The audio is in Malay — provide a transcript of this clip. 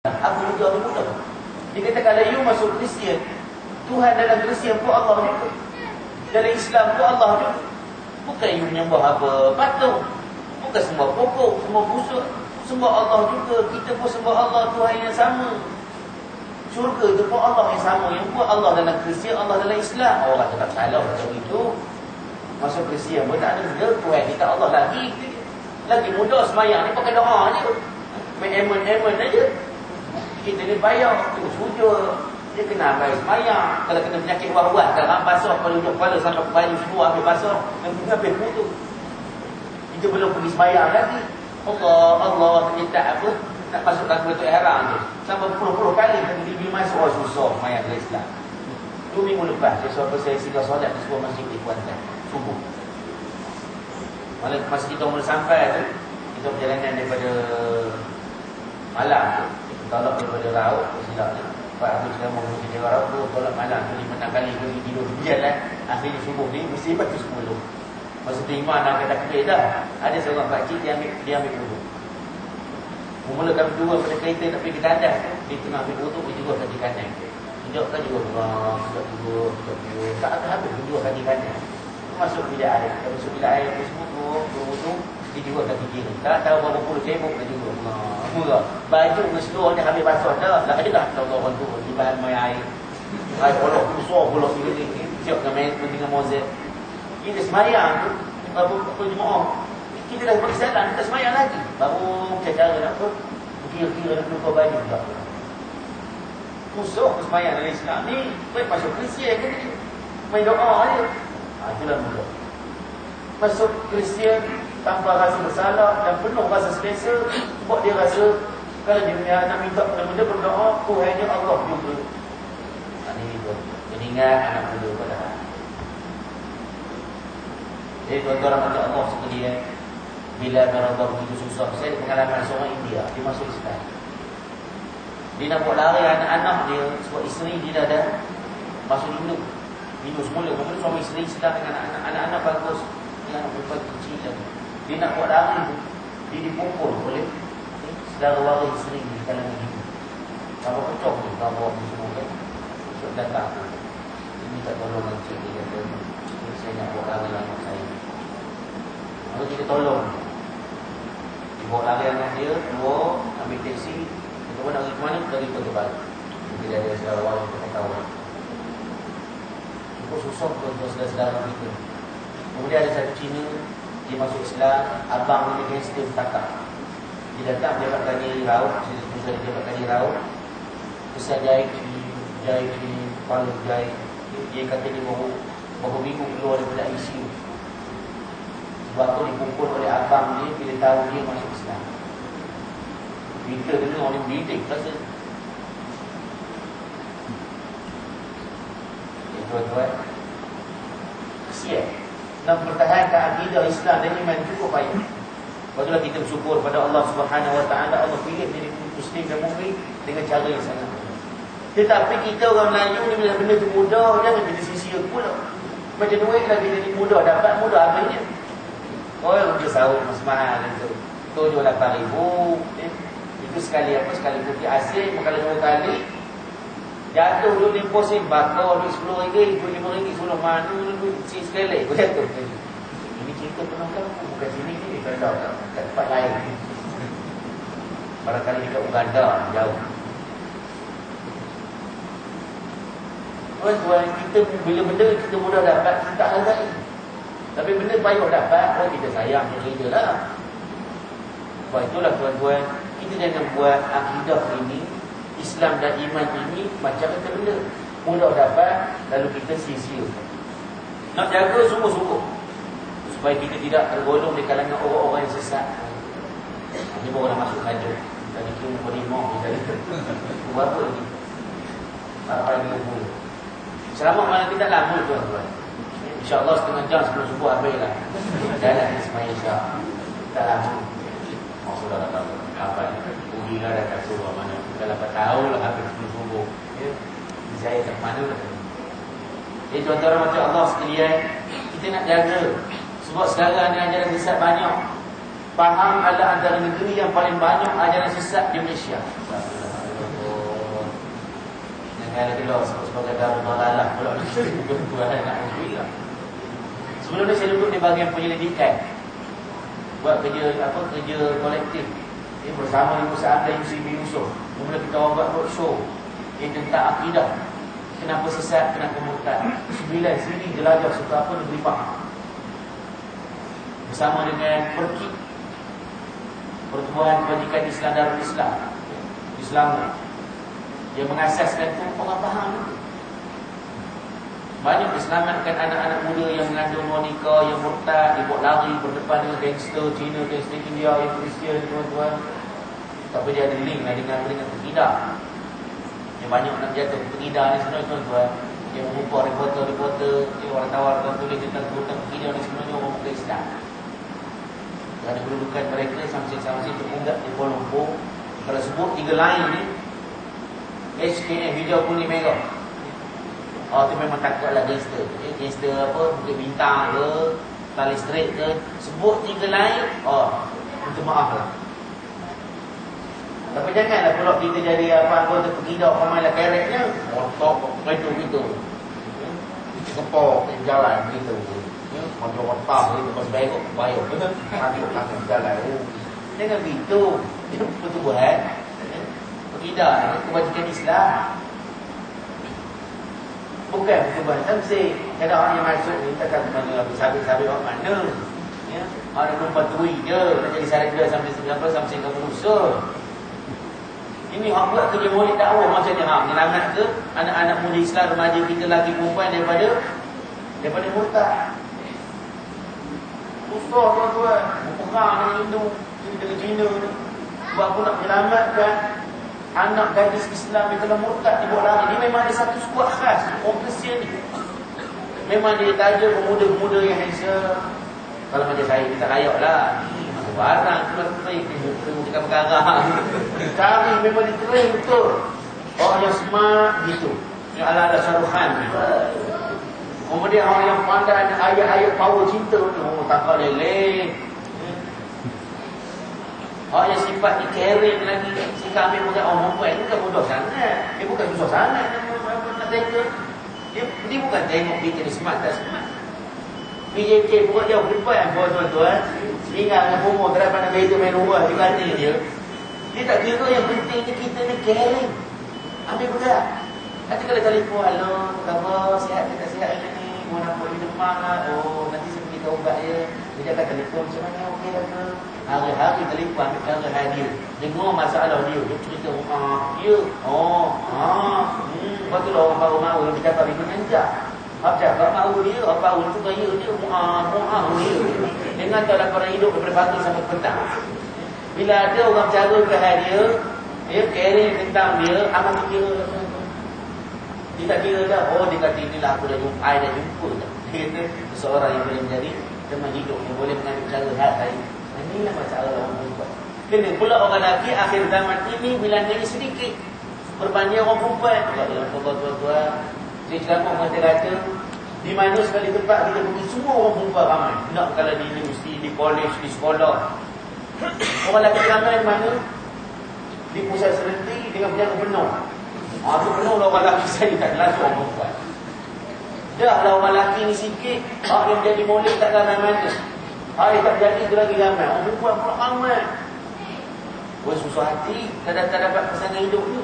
Aku muda. Dia kata kalau you masuk Kristian, Tuhan dalam Kristian pun Allah juga. Dalam Islam pun Allah juga. Bukan you menyembah apa patung. Bukan semua pokok, semua busuk. Semua Allah juga. Kita pun sembah Allah, Tuhan yang sama. Syurga itu pun Allah yang sama. Yang pun Allah dalam Kristian, Allah dalam Islam. Orang tetap salah macam itu. Masuk Kristian pun tak ada benda. Tuhan kita Allah lagi muda semayang ni pakai doa je. Main emen aja. Kita ni bayar tu sujud. Dia kena ambil semayang. Kalau kena penyakit wah-wah, kalau basah kepala hujung kepala sampai baju semua ambil basah, dan ambil putus. Kita belum pergi semayang lagi. Allah ternyata apa? Nak masuk takbiratul ihram tu. Sampai puluh-puluh kali tadi bila masuk susah semayang dalam Islam. 2 minggu lepas saya singgah solat di sebuah masjid di Kuantan subuh. Malam masa kita mula sampai tu, kita perjalanan daripada malam tu, kita tolak daripada Raut ke silapnya. Pak Abdul Salam menguji dia Raut tu, tolak malam tu 5-6 kali pergi tidur berjalan. Akhirnya subuh ni mesti batu 10. Masa tu iman dah kata kebir dah. Ada seorang pakcik dia ambil wudu. Memulakan berdua pada kereta nak pergi ke tandas tu, dia tengah ambil wudu, dia juga kaki kanan. Sekejap kan juga sekejap dua. Tak habis berdua kaki kanan. Masuk bilik air. Masuk bilik air tu semua wudu, dia juga kaki kiri. Tak tahu berapa puluh cebok dia juga. Murah. Baju dengan seluruh dia habis basah dah. Lah ada dah orang tu di bahan main air. Air polok besar polok ni. Siap dengan main dengan Mozart. Kita semayang tu, berapa jemaah. Kita dah bagi salam, kita semayang lagi. Baru cara nak apa? Kira-kira nak keluar baju pula. Musuh semayang dalam Islam ni, baik masuk Kristian ke ni? Main doa je. Itulah mudah. Masuk Kristian tanpa rasa bersalah dan penuh rasa selesa, sebab dia rasa kalau dia nak minta benda berdoa, Tuhannya Allah juga. Ini tu. Jadi ingat anak muda pada. Jadi tuan-tuan rahmat Allah sekalian, bila mereka begitu susah, saya pengalaman seorang India, dia masuk Islam. Dia nak buat lari anak-anak dia, sebab isteri dia dah masuk minum semula. Kemudian suami isteri Islam dengan anak-anak bagus, dia anak perempuan kecil lagi. Dia nak buat lari tu, dia dipukul oleh saudara waris isteri di kalangan hidup. Kalau pecah tu, kalau bawa tu semua kan, untuk datang tu, dia minta tolong encik dia kata, saya nak buat lari anak saya. Lalu kita tolong. Dia bawa lari anak dia, keluar, ambil teksi, kita pun nak pergi ke mana, dari Kota Baru. Dia ada saudara waris kita kawan. Itu susah untuk saudara-saudara kita. Kemudian ada satu Cina, dia masuk Islam, abang dia gangster bertakak. Dia datang, dia dapat gaji Raut, dia dapat gaji Raut, besar jahit kepala jahit. Dia kata dia baru minggu keluar daripada ICU. Sebab tu dipukul oleh abang dia bila tahu dia masuk Islam. Kita dengar orang bidik rasa. Tuan-tuan, kesian nak mempertahankan akidah Islam dan iman cukup payah. Barulah kita bersyukur pada Allah Subhanahu Wa Taala. Allah pilih jadi Muslim dan Mukmin dengan cara yang sangat mudah. Tetapi kita orang Melayu ni bila benda tu mudah, jangan kita sia-sia pula. Macam duit lagi jadi mudah dapat, mudah habisnya. Orang dia sahur mahal tu. Tu jual 8,000. Itu sekali apa? Sekali putih asin, kalau 2 kali jatuh duit deposit, bakar duit RM10, duit RM5, suruh mana duit sekali, aku jatuh. Ini cerita pernah berlaku, bukan sini ni, kat tempat lain. Barangkali dekat Uganda, jauh. Tuan-tuan, kita bila benda kita mudah dapat, kita tak hargai. Tapi benda payah dapat, kita sayang je lah. Sebab itulah tuan-tuan, kita jangan buat akidah ini, Islam dan iman ini macam kata benda mudah dapat, lalu kita sia-sia. Nak jaga sungguh-sungguh supaya kita tidak tergolong di kalangan orang-orang yang sesat. Ini baru dah masuk saja. Tadi kita berimah misalnya. Berapa lagi? Para puluh. Selamat malam kita lama tuan-tuan. InsyaAllah setengah jam sebelum subuh habislah. Jalan semaya insya'. Tak lama. Sudah tahu apa ujilah dah kat surau mana. Dah dapat tahu lah habis sebelum subuh. Ya. Saya tak mana lah. Jadi tuan-tuan macam Allah sekalian, kita nak jaga. Sebab sekarang ni ajaran sesat banyak. Faham ada antara negeri yang paling banyak ajaran sesat di Malaysia. Jangan lagi lah sebut sebagai darul dalalah pula tuan-tuan nak alhamdulillah. Sebelum ni saya duduk di bahagian penyelidikan. Buat kerja kolektif. Bersama Ibu Sa'adah UCB Yusof. Mula kita orang buat roadshow tentang akidah. Kenapa sesat, kenapa murtad. 9 siri jelajah serta apa negeri faham. Bersama dengan PERKI, Pertubuhan Kebajikan Islam Darul Islam yang mengasaskan tu orang faham itu. Banyak diselamatkan anak-anak muda yang mengandung wanita, yang murtad, dibuat lari berdepan dengan gangster Cina, gangster India, yang Kristian, tuan-tuan. Tapi dia ada link dengan pekidah. Yang banyak nak jatuh pekidah ni sebenarnya, tuan-tuan. Yang mengumpul reporter, yang wartawan tulis tentang pekidah ni sebenarnya orang bukan Islam. Kerana kedudukan mereka sama-sama terpunggak di Kuala Lumpur. Kalau sebut 3 lain ni, HKM, hijau, kuning, merah. Oh, tu memang takutlah gangster. Gangster apa, Bukit Bintang ke, Tali Strait ke. Sebut 3 lain, oh, minta maaf lah. Tapi janganlah pula kita jadi anggota pekidah pemainlah keretnya. Motor, gitu. Kepok, jalan, gitu. Macam otak, gitu, pas baik, bayar. Takut jalan. Jangan gitu. Itu pertubuhan. Pekidah, kebajikan Islam. Bukan pertubuhan tamsil. Kadang orang yang masuk ni takkan mana sabit-sabit orang mana. Ya? Orang lupa tui je. Nak jadi sarjana sampai 19 sampai 30 Ini orang buat kerja murid dakwah macamnya. Menyelamat ke anak-anak muda Islam, remaja kita lagi perempuan daripada murtad. Susah tuan-tuan. Perang dengan Hindu, dengan Cina ni. Sebab aku nak menyelamatkan anak gadis Islam yang telah murtad dibuat lari. Ini memang ada satu skuad khas orang Kristian ni. Memang dia taja pemuda-pemuda yang handsome. Kalau macam saya, kita rayak lah. Barang terus-terus dekat perkara. Kami memang diterima betul. Orang yang smart gitu. Yang ala-ala Syaruhan. Kemudian orang yang pandai ayat-ayat power cinta tu. Takut leleh. Orang yang sifat ni caring lagi. Si kami bukan orang perempuan. Ini bukan bodoh sangat. Dia bukan susah sangat. Nak tengok. Dia bukan tengok kita ni smart tak smart. PJK pun dia perempuan. Tuan-tuan. Ingat dengan umur terhadap begitu main rumah di kata dia. Dia tak kira yang penting ni kita ni caring. Ambil berat. Nanti kalau telefon, halo, apa khabar, sihat ke tak sihat ni? Mau nampak dia demam lah. Oh, nanti saya pergi ubat dia. Dia akan telefon macam mana, okey lah ke? Hari-hari telefon ambil cara hadir. Dengar masalah dia. Dia cerita, ya, lepas tu lah orang baru mahu, dia bercakap dia menanjak. Apa cakap mahu dia, apa mahu tu gaya dia, dia. Dengan tahu laporan hidup daripada pagi sampai petang. Bila ada orang cara ke dia caring tentang dia, amat kira lah. Dia tak kira dah. Oh, dia kata inilah aku dah jumpa dah. Dia kata seseorang yang boleh menjadi teman hidup, yang boleh mengambil cara hati. Inilah masalah orang perempuan. Kena pula orang lelaki akhir zaman ini bila naik sedikit berbanding orang perempuan. Allah tuan-tuan. Saya ceramah kata di mana sekali tempat kita pergi semua orang perempuan ramai. Nak kalau di universiti, di college, di sekolah. Orang lelaki ramai di mana? Di pusat serenti dengan penjaga penuh. Itu penuh lah orang lelaki saya tak jelas orang perempuan. Dah lah orang lelaki ni sikit. Yang jadi molek tak ramai mana. Yang tak jadi tu lagi ramai. Orang perempuan pula ramai. Susah hati. Tak dapat pasangan hidup tu.